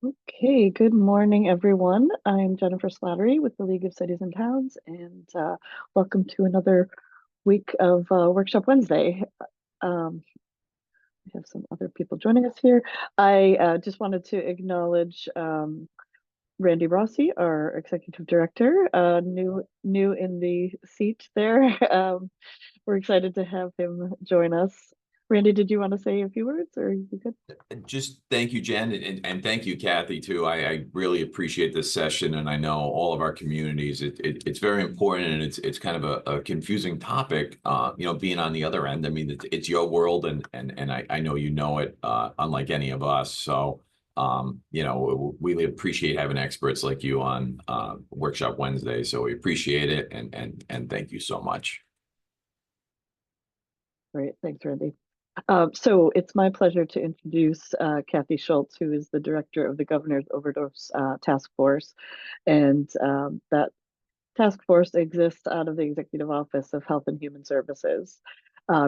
Okay, good morning, everyone. I'm Jennifer Slattery with the League of Cities and Towns, and welcome to another week of Workshop Wednesday. We have some other people joining us here. I just wanted to acknowledge Randy Rossi, our Executive Director, new in the seat there. We're excited to have him join us. Randy, did you want to say a few words, or are you good? Just thank you, Jen, and thank you, Kathy, too. I really appreciate this session, and I know all of our communities. It's very important, and it's kind of a confusing topic. Being on the other end. I mean, it's your world, and I know you know it, unlike any of us. So, we really appreciate having experts like you on Workshop Wednesday. So we appreciate it, and thank you so much. Great, thanks, Randy. So it's my pleasure to introduce Kathy Schultz, who is the director of the Governor's Overdose Task Force. And that task force exists out of the Executive Office of Health and Human Services.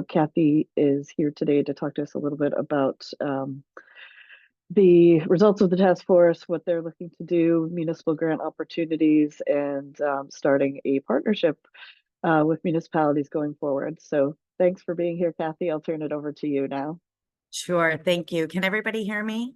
Kathy is here today to talk to us a little bit about the results of the task force, what they're looking to do, municipal grant opportunities, and starting a partnership with municipalities going forward. So thanks for being here, Kathy. I'll turn it over to you now. Sure, thank you. Can everybody hear me?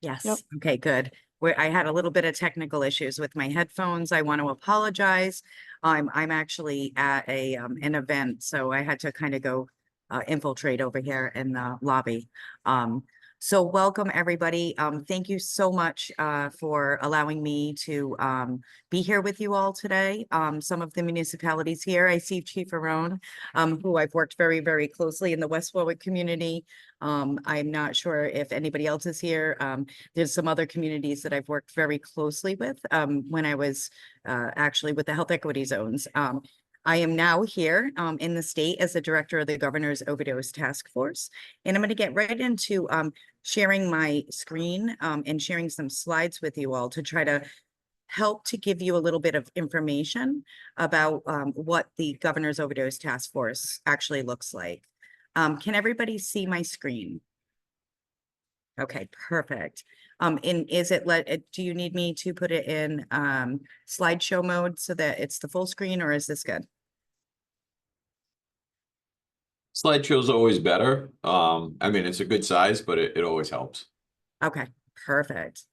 Yep. Yes, okay, good. I had a little bit of technical issues with my headphones. I want to apologize. I'm actually at an event, so I had to kind of go infiltrate over here in the lobby. So welcome, everybody. Thank you so much for allowing me to be here with you all today. Some of the municipalities here, I see Chief Arone, who I've worked very, very closely in the West Warwick community. I'm not sure if anybody else is here. There's some other communities that I've worked very closely with when I was actually with the health equity zones. I am now here in the state as the director of the Governor's Overdose Task Force, and I'm going to get right into sharing my screen and sharing some slides with you all to try to help to give you a little bit of information about what the Governor's Overdose Task Force actually looks like. Can everybody see my screen? Okay, perfect. And do you need me to put it in slideshow mode so that it's the full screen, or is this good? Slideshow's always better. I mean, it's a good size, but it always helps. Okay, perfect.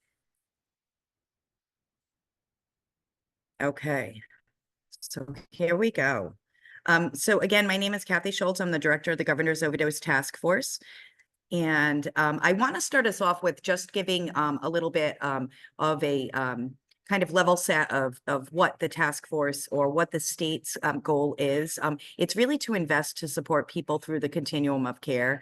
Okay, so here we go. So again, my name is Kathy Schultz. I'm the director of the Governor's Overdose Task Force. And I want to start us off with just giving a little bit of a kind of level set of what the task force or what the state's goal is. It's really to invest to support people through the continuum of care.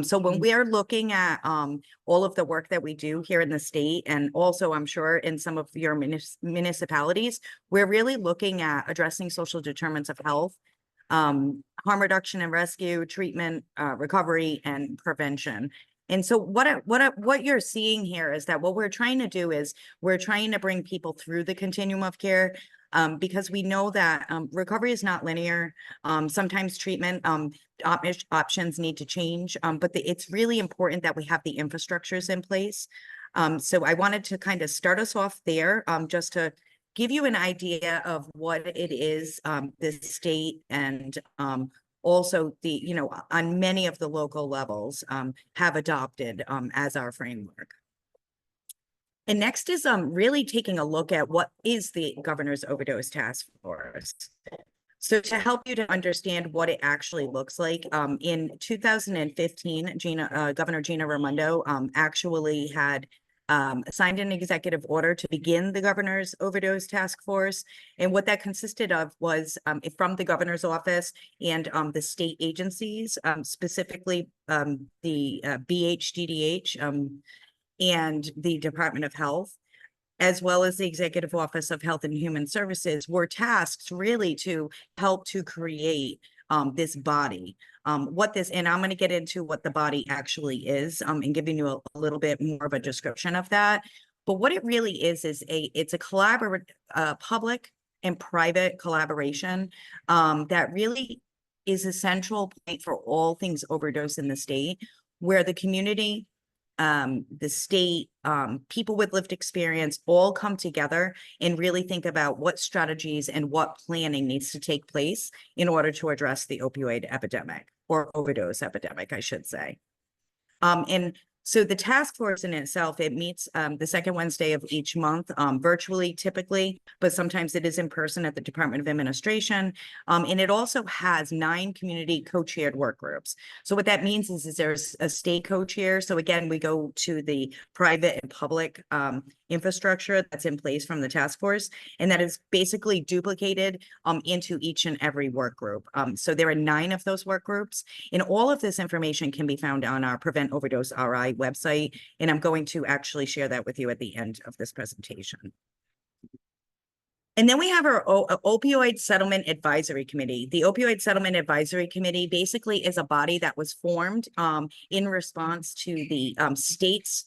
So when we are looking at all of the work that we do here in the state, and also I'm sure in some of your municipalities, we're really looking at addressing social determinants of health, harm reduction and rescue, treatment, recovery, and prevention. And so what you're seeing here is that what we're trying to do is we're trying to bring people through the continuum of care, because we know that recovery is not linear. Sometimes treatment options need to change, but it's really important that we have the infrastructures in place. So I wanted to kind of start us off there, just to give you an idea of what it is the state and also on many of the local levels have adopted as our framework. And next is really taking a look at what is the Governor's Overdose Task Force. So to help you to understand what it actually looks like, in 2015, Governor Gina Raimondo actually had signed an executive order to begin the Governor's Overdose Task Force. And what that consisted of was from the governor's office and the state agencies, specifically the BHDDH and the Department of Health, as well as the Executive Office of Health and Human Services, were tasked really to help to create this body. And I'm going to get into what the body actually is and giving you a little bit more of a description of that. But what it really is it's a collaborative, public and private collaboration that really is a central point for all things overdose in the state, where the community, the state, people with lived experience all come together and really think about what strategies and what planning needs to take place in order to address the opioid epidemic, or overdose epidemic, I should say. And so the task force in itself, it meets the second Wednesday of each month, virtually typically, but sometimes it is in person at the Department of Administration. And it also has 9 community co-chaired work groups. So what that means is there's a state co-chair. So again, we go to the private and public infrastructure that's in place from the task force, and that is basically duplicated into each and every work group. So there are 9 of those work groups, and all of this information can be found on our Prevent Overdose RI website, and I'm going to actually share that with you at the end of this presentation. And then we have our Opioid Settlement Advisory Committee. The Opioid Settlement Advisory Committee basically is a body that was formed in response to the state's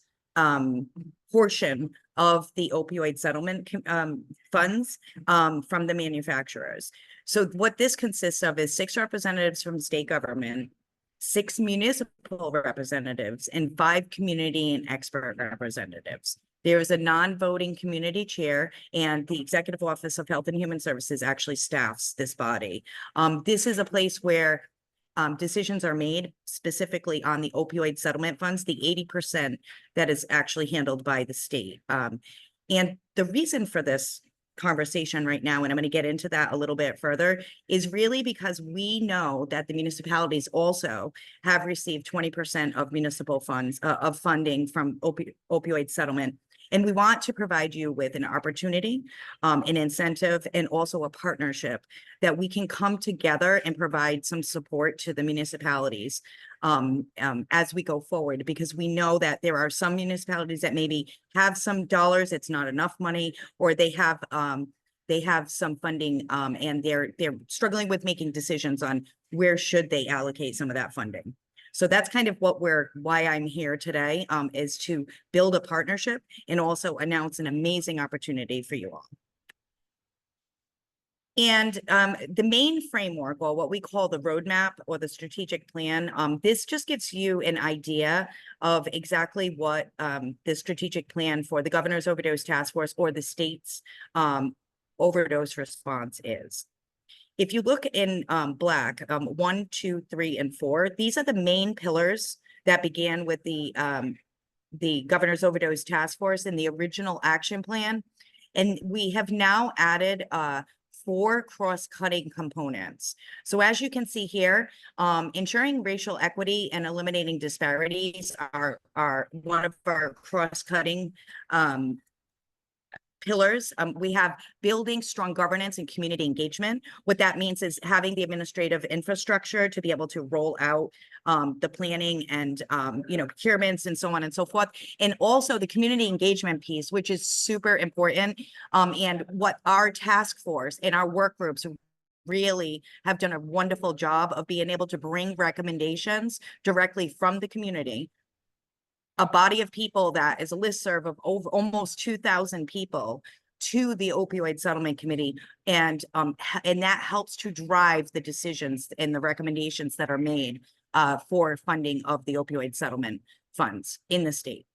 portion of the opioid settlement funds from the manufacturers. So what this consists of is 6 representatives from state government, 6 municipal representatives, and 5 community and expert representatives. There is a non-voting community chair, and the Executive Office of Health and Human Services actually staffs this body. This is a place where decisions are made specifically on the opioid settlement funds, the 80% that is actually handled by the state. And the reason for this conversation right now, and I'm going to get into that a little bit further, is really because we know that the municipalities also have received 20% of municipal funds of funding from opioid settlement. And we want to provide you with an opportunity, an incentive, and also a partnership that we can come together and provide some support to the municipalities as we go forward, because we know that there are some municipalities that maybe have some dollars, it's not enough money, or they have some funding and they're struggling with making decisions on where should they allocate some of that funding. So that's kind of why I'm here today, is to build a partnership and also announce an amazing opportunity for you all. And the main framework, or what we call the roadmap or the strategic plan, this just gives you an idea of exactly what the strategic plan for the Governor's Overdose Task Force or the state's overdose response is. If you look in black, 1, 2, 3, and 4, these are the main pillars that began with the Governor's Overdose Task Force and the original action plan. And we have now added 4 cross-cutting components. So as you can see here, ensuring racial equity and eliminating disparities are one of our cross-cutting pillars. We have building strong governance and community engagement. What that means is having the administrative infrastructure to be able to roll out the planning and procurements and so on and so forth. And also the community engagement piece, which is super important. And what our task force and our work groups really have done a wonderful job of being able to bring recommendations directly from the community. A body of people that is a listserv of over almost 2,000 people to the Opioid Settlement Committee, and that helps to drive the decisions and the recommendations that are made for funding of the opioid settlement funds in the state.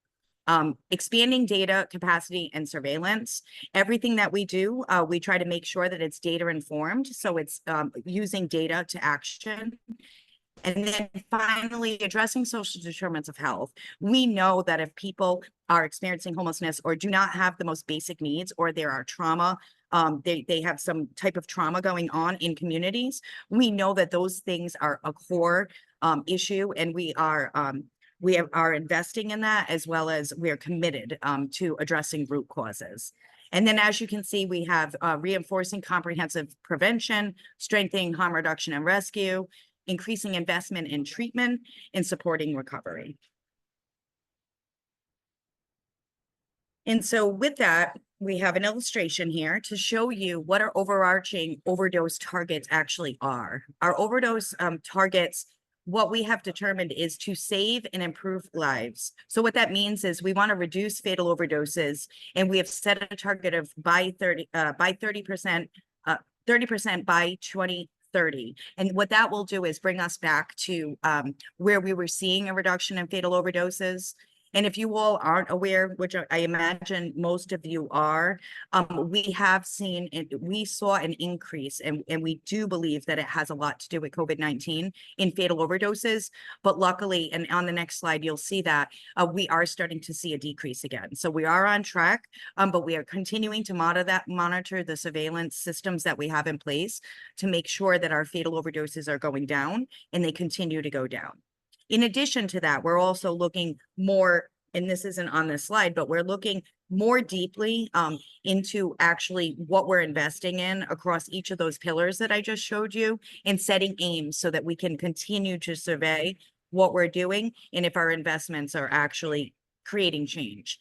Expanding data capacity and surveillance. Everything that we do, we try to make sure that it's data informed, so it's using data to action. And then finally, addressing social determinants of health. We know that if people are experiencing homelessness or do not have the most basic needs, or there are trauma, they have some type of trauma going on in communities, we know that those things are a core issue, and we are investing in that, as well as we are committed to addressing root causes. And then, as you can see, we have reinforcing comprehensive prevention, strengthening harm reduction and rescue, increasing investment in treatment, and supporting recovery. And so with that, we have an illustration here to show you what our overarching overdose targets actually are. Our overdose targets, what we have determined is to save and improve lives. So what that means is we want to reduce fatal overdoses, and we have set a target of by 30% by 2030. And what that will do is bring us back to where we were seeing a reduction in fatal overdoses. And if you all aren't aware, which I imagine most of you are, we have seen it, we saw an increase, and we do believe that it has a lot to do with COVID-19 in fatal overdoses. But luckily, and on the next slide, you'll see that we are starting to see a decrease again. So we are on track, but we are continuing to monitor the surveillance systems that we have in place to make sure that our fatal overdoses are going down, and they continue to go down. In addition to that, we're also looking more, and this isn't on this slide, but we're looking more deeply into actually what we're investing in across each of those pillars that I just showed you, and setting aims so that we can continue to survey what we're doing and if our investments are actually creating change.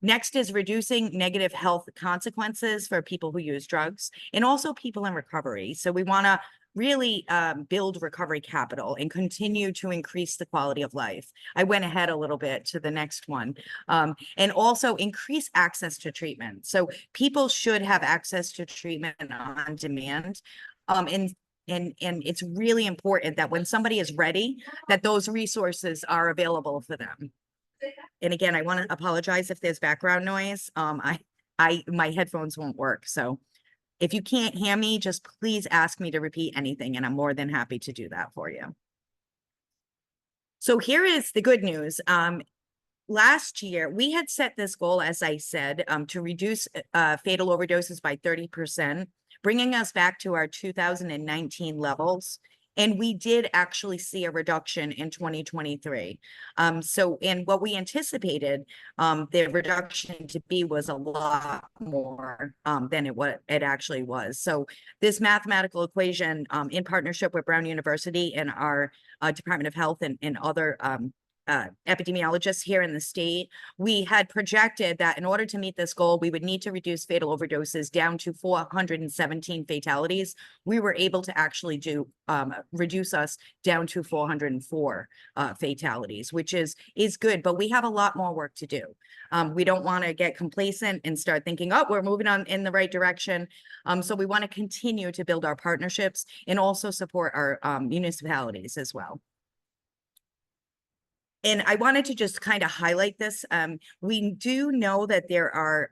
Next is reducing negative health consequences for people who use drugs and also people in recovery. So we want to really build recovery capital and continue to increase the quality of life. I went ahead a little bit to the next one. And also increase access to treatment. So people should have access to treatment on demand. And it's really important that when somebody is ready, that those resources are available for them. And again, I want to apologize if there's background noise. My headphones won't work. So if you can't hear me, just please ask me to repeat anything, and I'm more than happy to do that for you. So here is the good news. Last year, we had set this goal, as I said, to reduce fatal overdoses by 30%, bringing us back to our 2019 levels. And we did actually see a reduction in 2023. So in what we anticipated, the reduction to be was a lot more than it actually was. So this mathematical equation, in partnership with Brown University and our Department of Health and other epidemiologists here in the state, we had projected that in order to meet this goal, we would need to reduce fatal overdoses down to 417 fatalities. We were able to actually reduce us down to 404 fatalities, which is good, but we have a lot more work to do. We don't want to get complacent and start thinking, oh, we're moving on in the right direction. So we want to continue to build our partnerships and also support our municipalities as well. And I wanted to just kind of highlight this. We do know that there are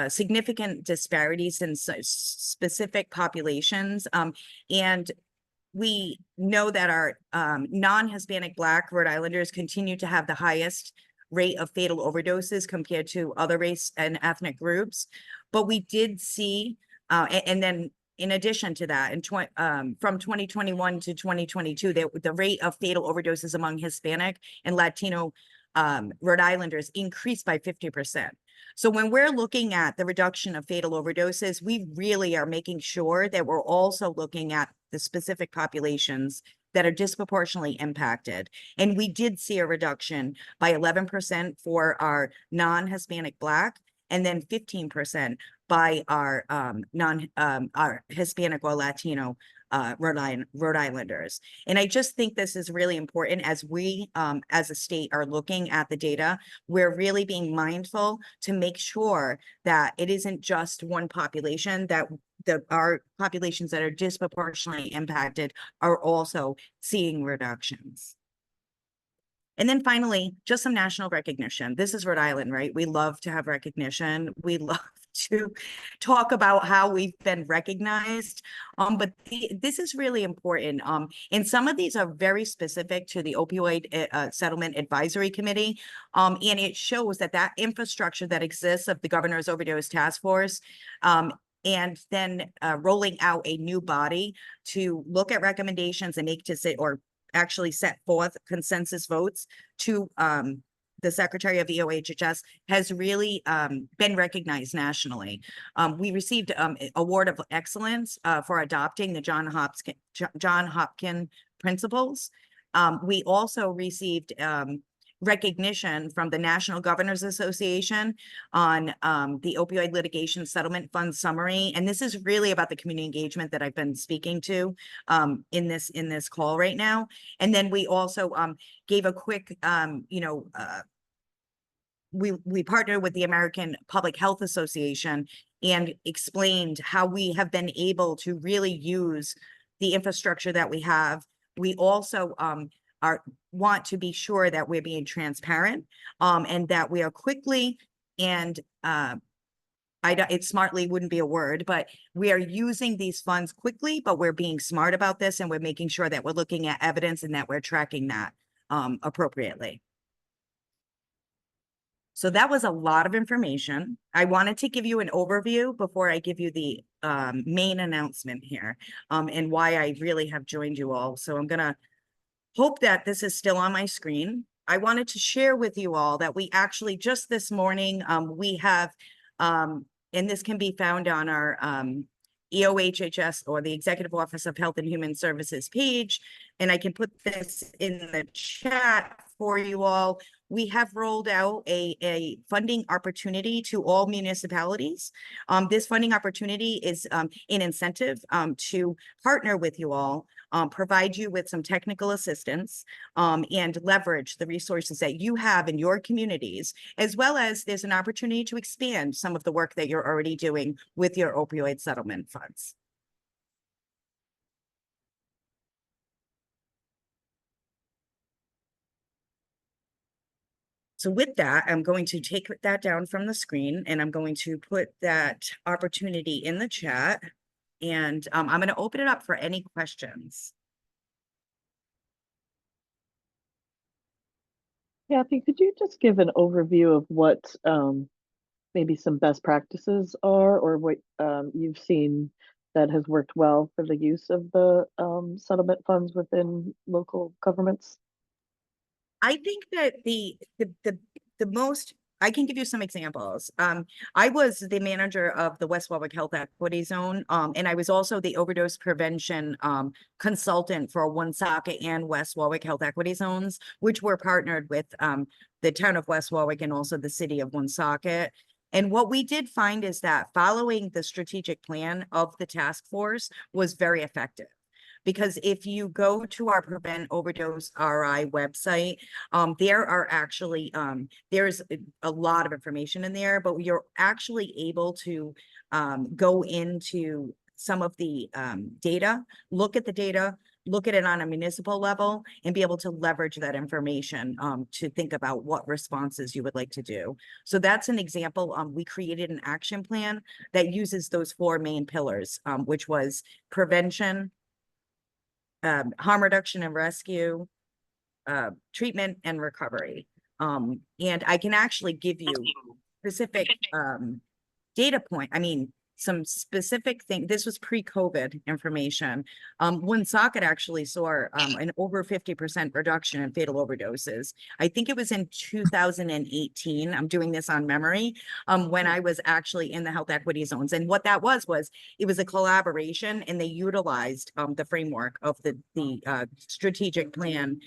significant disparities in specific populations. And we know that our non-Hispanic Black Rhode Islanders continue to have the highest rate of fatal overdoses compared to other race and ethnic groups. But we did see, and then in addition to that, from 2021 to 2022, the rate of fatal overdoses among Hispanic and Latino Rhode Islanders increased by 50%. So when we're looking at the reduction of fatal overdoses, we really are making sure that we're also looking at the specific populations that are disproportionately impacted. And we did see a reduction by 11% for our non-Hispanic Black, and then 15% by our our Hispanic or Latino Rhode Islanders. And I just think this is really important as we, as a state, are looking at the data. We're really being mindful to make sure that it isn't just one population, that our populations that are disproportionately impacted are also seeing reductions. And then finally, just some national recognition. This is Rhode Island, right? We love to have recognition. We love to talk about how we've been recognized. But this is really important. And some of these are very specific to the Opioid Settlement Advisory Committee. And it shows that infrastructure that exists of the Governor's Overdose Task Force, and then rolling out a new body to look at recommendations and actually set forth consensus votes to the Secretary of EOHHS has really been recognized nationally. We received an Award of Excellence for adopting the John Hopkins principles. We also received recognition from the National Governors Association on the Opioid Litigation Settlement Fund Summary. And this is really about the community engagement that I've been speaking to in this call right now. And then we also gave a quick, we partnered with the American Public Health Association and explained how we have been able to really use the infrastructure that we have. We also want to be sure that we're being transparent, and that we are quickly and it smartly wouldn't be a word, but we are using these funds quickly, but we're being smart about this, and we're making sure that we're looking at evidence and that we're tracking that appropriately. So that was a lot of information. I wanted to give you an overview before I give you the main announcement here, and why I really have joined you all. So I'm gonna hope that this is still on my screen. I wanted to share with you all that we actually just this morning, we have, and this can be found on our EOHHS, or the Executive Office of Health and Human Services page, and I can put this in the chat for you all. We have rolled out a funding opportunity to all municipalities. This funding opportunity is an incentive to partner with you all, provide you with some technical assistance, and leverage the resources that you have in your communities, as well as there's an opportunity to expand some of the work that you're already doing with your opioid settlement funds. So with that, I'm going to take that down from the screen, and I'm going to put that opportunity in the chat, and I'm going to open it up for any questions. Kathy, could you just give an overview of what maybe some best practices are, or what you've seen that has worked well for the use of the settlement funds within local governments? I think that the most, I can give you some examples. I was the manager of the West Warwick Health Equity Zone, and I was also the overdose prevention consultant for Woonsocket and West Warwick Health Equity Zones, which were partnered with the town of West Warwick and also the city of Woonsocket. And what we did find is that following the strategic plan of the task force was very effective. Because if you go to our Prevent Overdose RI website, there are actually, there's a lot of information in there, but you're actually able to go into some of the data, look at the data, look at it on a municipal level, and be able to leverage that information to think about what responses you would like to do. So that's an example. We created an action plan that uses those 4 main pillars, which was prevention, harm reduction and rescue, treatment and recovery. And I can actually give you specific data point. I mean, some specific thing. This was pre-COVID information. Woonsocket actually saw an over 50% reduction in fatal overdoses. I think it was in 2018. I'm doing this on memory. When I was actually in the health equity zones, and what that was it was a collaboration, and they utilized the framework of the strategic plan,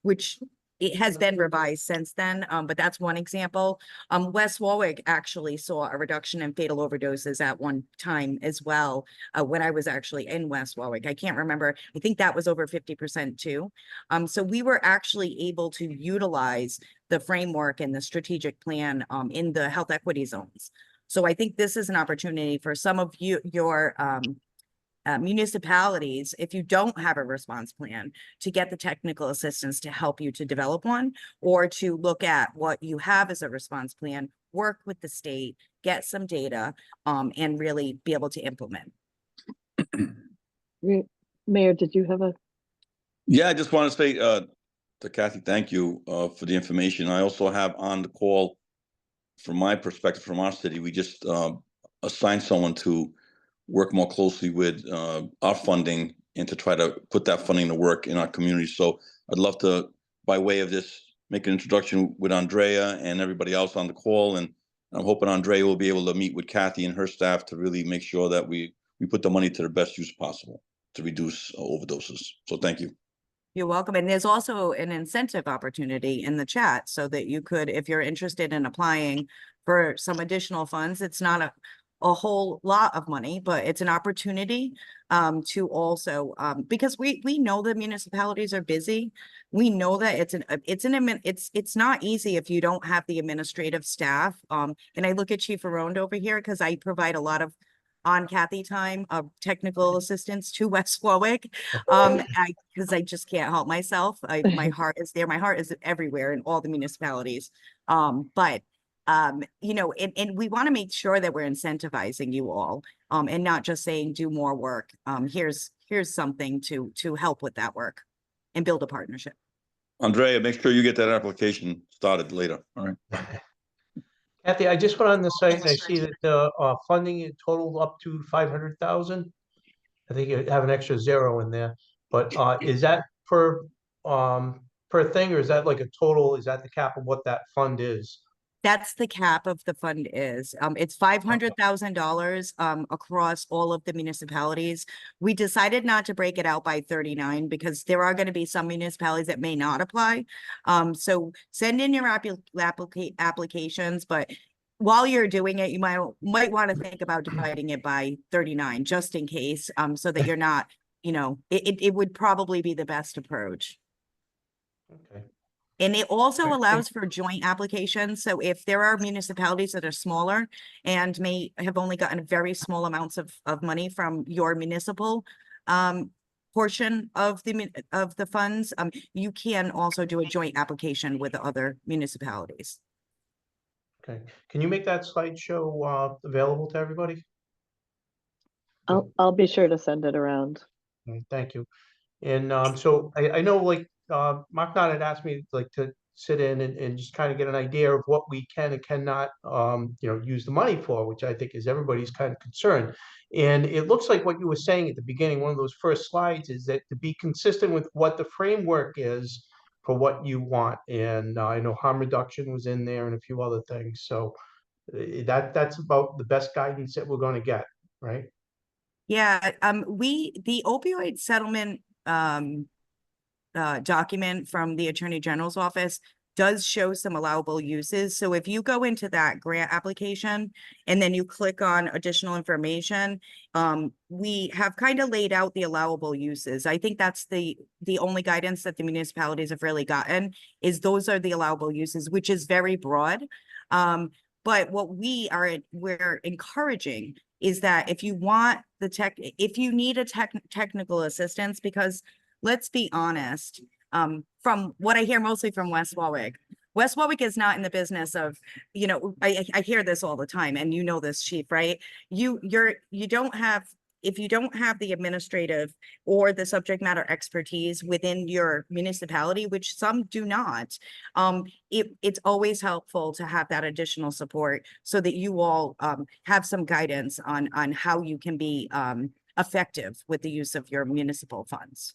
which it has been revised since then, but that's one example. West Warwick actually saw a reduction in fatal overdoses at one time as well, when I was actually in West Warwick. I can't remember. I think that was over 50% too. So we were actually able to utilize the framework and the strategic plan in the health equity zones. So I think this is an opportunity for some of your municipalities, if you don't have a response plan, to get the technical assistance to help you to develop one, or to look at what you have as a response plan, work with the state, get some data, and really be able to implement. Mayor, did you have a? Yeah, I just want to say to Kathy, thank you for the information. I also have on the call, from my perspective, from our city, we just assigned someone to work more closely with our funding and to try to put that funding to work in our community. So I'd love to, by way of this, make an introduction with Andrea and everybody else on the call. And I'm hoping Andrea will be able to meet with Kathy and her staff to really make sure that we put the money to the best use possible to reduce overdoses. So thank you. You're welcome. And there's also an incentive opportunity in the chat so that you could, if you're interested in applying for some additional funds, it's not a whole lot of money, but it's an opportunity to also, because we know the municipalities are busy. We know that it's not easy if you don't have the administrative staff. And I look at Chief Aronde over here, because I provide a lot of on Kathy time of technical assistance to West Warwick. Because I just can't help myself. My heart is there. My heart is everywhere in all the municipalities. But and we want to make sure that we're incentivizing you all, and not just saying do more work. Here's something to help with that work and build a partnership. Andrea, make sure you get that application started later. All right. Kathy, I just went on the site and I see that the funding is total up to 500,000. I think you have an extra zero in there, but is that per thing, or is that like a total? Is that the cap of what that fund is? That's the cap of the fund is. It's $500,000 across all of the municipalities. We decided not to break it out by 39 because there are going to be some municipalities that may not apply. So send in your applications, but while you're doing it, you might want to think about dividing it by 39 just in case, so that you're not, it would probably be the best approach. Okay. And it also Right. allows for joint applications. So if there are municipalities that are smaller and may have only gotten very small amounts of money from your municipal portion of the funds, you can also do a joint application with the other municipalities. Okay. Can you make that slideshow available to everybody? I'll be sure to send it around. Thank you. And so I know like Mark Knott had asked me like to sit in and just kind of get an idea of what we can and cannot use the money for, which I think is everybody's kind of concern. And it looks like what you were saying at the beginning, one of those first slides, is that to be consistent with what the framework is for what you want. And I know harm reduction was in there and a few other things. So that's about the best guidance that we're going to get, right? Yeah, the opioid settlement document from the Attorney General's office does show some allowable uses. So if you go into that grant application and then you click on additional information, we have kind of laid out the allowable uses. I think that's the only guidance that the municipalities have really gotten, is those are the allowable uses, which is very broad. But what we're encouraging is that if you want if you need a technical assistance, because let's be honest, from what I hear mostly from West Warwick is not in the business of, I hear this all the time, and this, Chief, right? If you don't have the administrative or the subject matter expertise within your municipality, which some do not, it's always helpful to have that additional support so that you all have some guidance on how you can be effective with the use of your municipal funds.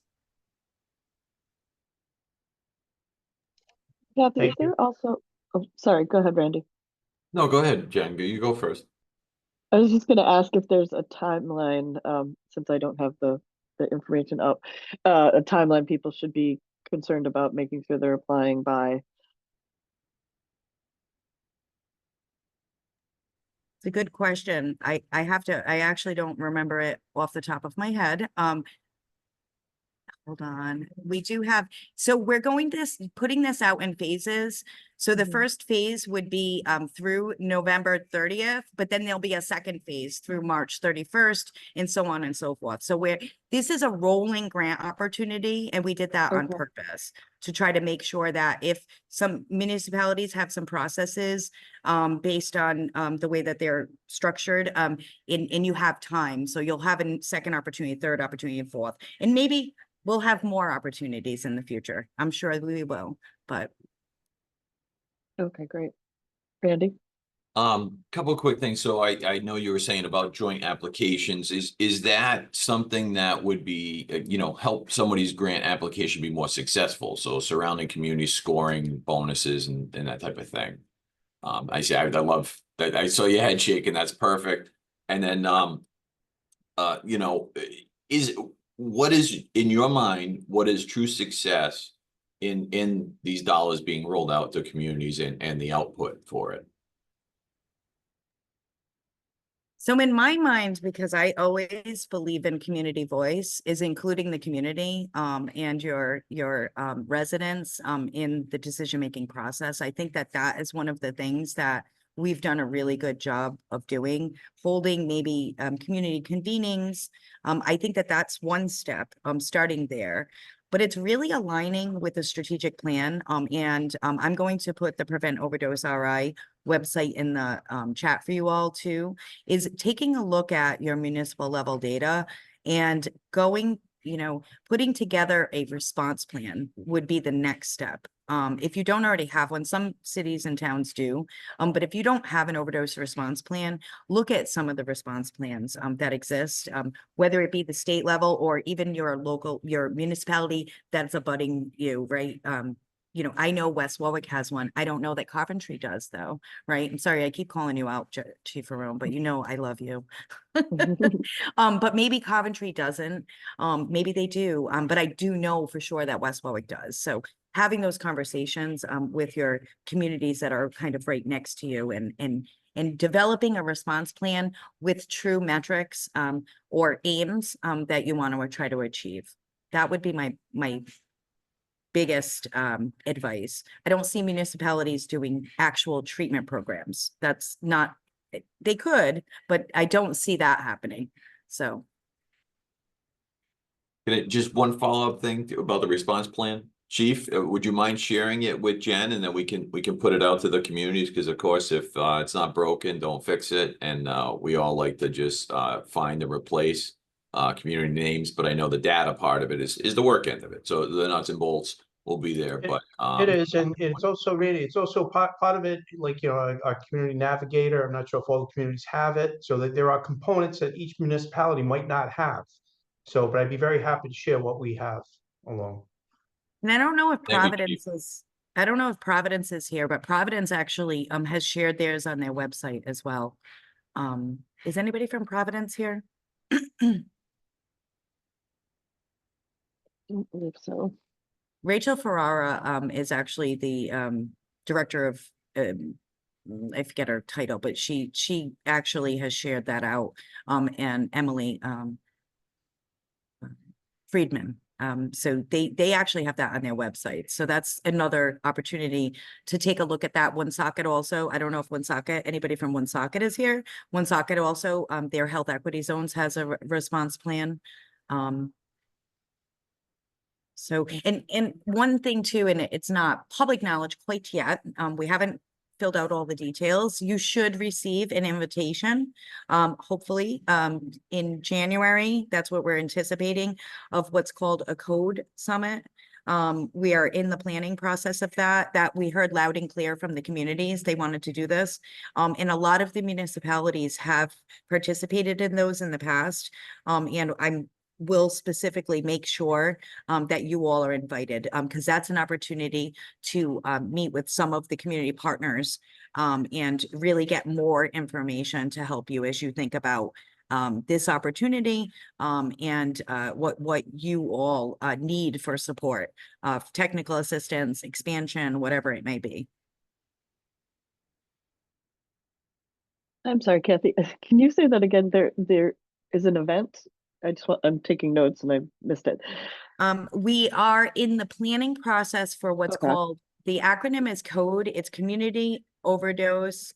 Kathy, Thank is there also, oh, sorry, go ahead, Randy. No, go ahead, Jen. You go first. I was just going to ask if there's a timeline, since I don't have the information up, a timeline people should be concerned about making sure they're applying by. It's a good question. I actually don't remember it off the top of my head. Hold on. We do have, so we're putting this out in phases. So the first phase would be through November 30th, but then there'll be a second phase through March 31st and so on and so forth. So this is a rolling grant opportunity, and we did that on purpose to try to make sure that if some municipalities have some processes based on the way that they're structured, and you have time. So you'll have a second opportunity, third opportunity, and fourth. And maybe we'll have more opportunities in the future. I'm sure we will, but. Okay, great. Randy? Couple of quick things. So I know you were saying about joint applications. Is that something that would be, help somebody's grant application be more successful? So surrounding community scoring bonuses and that type of thing. I love that. I saw your head shaking. That's perfect. And then, what is in your mind, what is true success in these dollars being rolled out to communities and the output for it? So in my mind, because I always believe in community voice, is including the community and your residents in the decision-making process. I think that is one of the things that we've done a really good job of doing, holding maybe community convenings. I think that that's one step, starting there. But it's really aligning with the strategic plan. And I'm going to put the Prevent Overdose RI website in the chat for you all too, is taking a look at your municipal level data and going, putting together a response plan would be the next step. If you don't already have one, some cities and towns do, but if you don't have an overdose response plan, look at some of the response plans that exist, whether it be the state level or even your local, your municipality that's abutting you, right? I know West Warwick has one. I don't know that Coventry does though, right? I'm sorry, I keep calling you out, Chief Arone, but I love you. But maybe Coventry doesn't, maybe they do, but I do know for sure that West Warwick does. So having those conversations with your communities that are kind of right next to you and developing a response plan with true metrics or aims that you want to try to achieve. That would be my biggest advice. I don't see municipalities doing actual treatment programs. That's not, they could, but I don't see that happening. So. Just one follow-up thing about the response plan? Chief, would you mind sharing it with Jen, and then we can put it out to the communities? Because of course, if it's not broken, don't fix it. And we all like to just find and replace community names, but I know the data part of it is the work end of it. So the nuts and bolts will be there. But it is, and it's also really, it's also part of it, like, our community navigator. I'm not sure if all the communities have it, so that there are components that each municipality might not have. So, but I'd be very happy to share what we have along. And I don't know if Thank you, Providence is, I don't know if Providence is here, but Providence actually has shared theirs on their website as well. Is anybody from Providence here? Don't believe so. Rachel Ferrara is actually the director of I forget her title, but she actually has shared that out. And Emily Friedman. So they actually have that on their website. So that's another opportunity to take a look at that. Woonsocket also, I don't know if Woonsocket, anybody from Woonsocket is here. Woonsocket also, their health equity zones has a response plan. So, and one thing too, and it's not public knowledge quite yet, we haven't filled out all the details. You should receive an invitation, hopefully, in January. That's what we're anticipating, of what's called a code summit. We are in the planning process of that we heard loud and clear from the communities. They wanted to do this. And a lot of the municipalities have participated in those in the past. And will specifically make sure that you all are invited, because that's an opportunity to meet with some of the community partners and really get more information to help you as you think about this opportunity and what you all need for support of technical assistance, expansion, whatever it may be. I'm sorry, Kathy. Can you say that again? There is an event. I'm taking notes and I missed it. We are in the planning process for what's Okay. called, the acronym is CODE. It's Community Overdose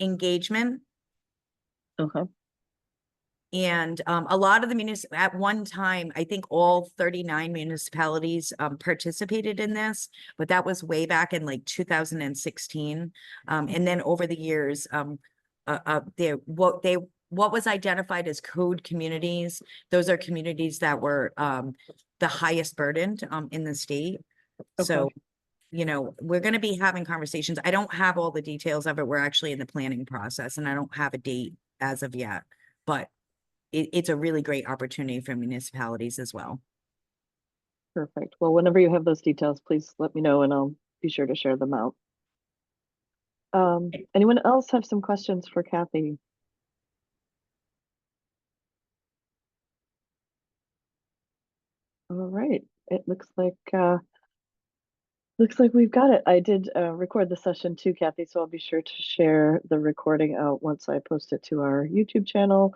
Engagement. Okay. And a lot of the at one time, I think all 39 municipalities participated in this, but that was way back in like 2016. And then over the years, what was identified as code communities, those are communities that were the highest burdened in the state. Okay. So, we're going to be having conversations. I don't have all the details of it. We're actually in the planning process and I don't have a date as of yet, but it's a really great opportunity for municipalities as well. Perfect. Well, whenever you have those details, please let me know and I'll be sure to share them out. Anyone else have some questions for Kathy? All right. It looks like we've got it. I did record the session too, Kathy, so I'll be sure to share the recording out once I post it to our YouTube channel.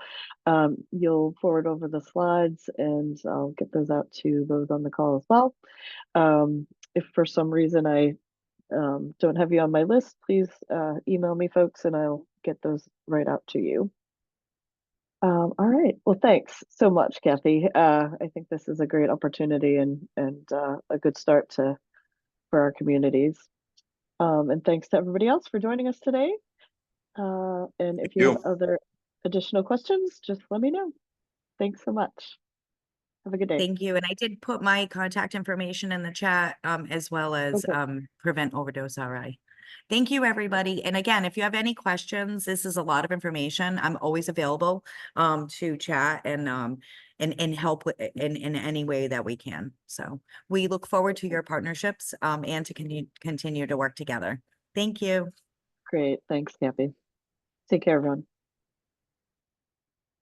You'll forward over the slides and I'll get those out to those on the call as well. If for some reason I don't have you on my list, please email me, folks, and I'll get those right out to you. All right. Well, thanks so much, Kathy. I think this is a great opportunity and a good start for our communities. And thanks to everybody else for joining us today. And if you have other additional questions, just let me know. Thanks so much. Have a good day. Thank you. And I did put my contact information in the chat, as well as Prevent Overdose RI. Thank you, everybody. And again, if you have any questions, this is a lot of information. I'm always available to chat and help in any way that we can. So we look forward to your partnerships and to continue to work together. Thank you. Great. Thanks, Kathy. Take care, everyone.